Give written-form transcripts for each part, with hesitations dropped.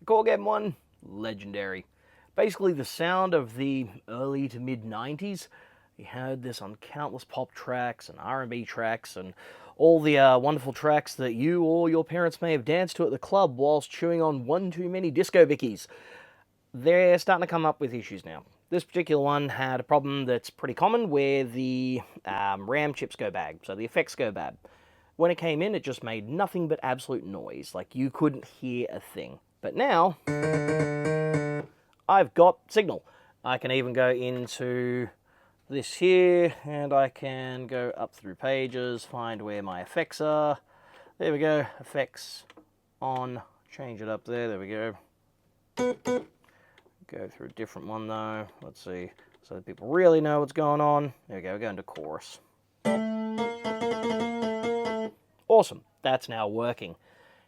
Korg M1, legendary. Basically the sound of the early to mid 90s. You heard this on countless pop tracks and R&B tracks and all the wonderful tracks that you or your parents may have danced to at the club whilst chewing on one too many disco bickies. They're starting to come up with issues now. This particular one had a problem that's pretty common where the RAM chips go bad, so the effects go bad. When it came in, it just made nothing but absolute noise, like you couldn't hear a thing. But now, I've got signal. I can even go into this here, and I can go up through pages, find where my effects are. There we go, effects on, change it up there we go. Go through a different one though, let's see, so that people really know what's going on. There we go, we're going to chorus. Awesome, that's now working.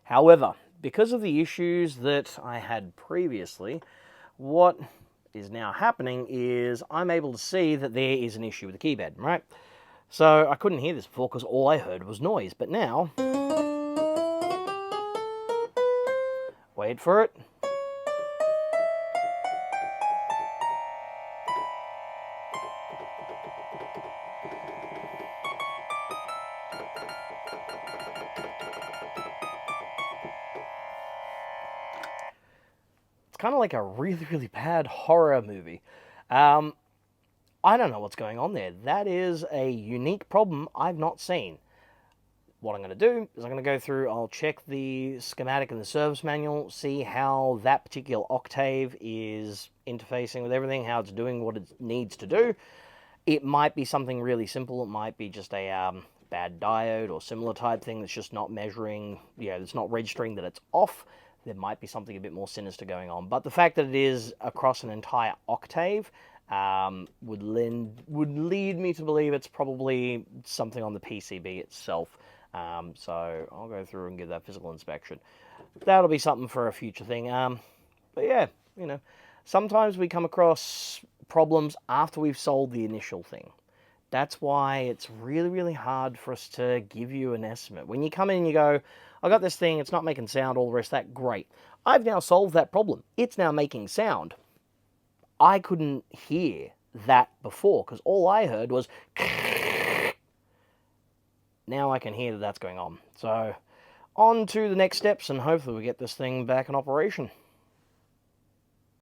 However, because of the issues that I had previously, what is now happening is I'm able to see that there is an issue with the keypad, right? So I couldn't hear this before because all I heard was noise, but now, wait for it. Kind of like a really, really bad horror movie. I don't know what's going on there. That is a unique problem I've not seen. What I'm going to do is I'm going to go through, I'll check the schematic and the service manual, see how that particular octave is interfacing with everything, how it's doing what it needs to do. It might be something really simple. It might be just a bad diode or similar type thing that's just not measuring, it's not registering that it's off. There might be something a bit more sinister going on. But the fact that it is across an entire octave would lead me to believe it's probably something on the PCB itself. So I'll go through and give that physical inspection. That'll be something for a future thing. But yeah, sometimes we come across problems after we've solved the initial thing. That's why it's really, really hard for us to give you an estimate. When you come in and you go, I got this thing, it's not making sound, all the rest of that, great. I've now solved that problem. It's now making sound. I couldn't hear that before because all I heard was now I can hear that that's going on. So on to the next steps and hopefully we get this thing back in operation.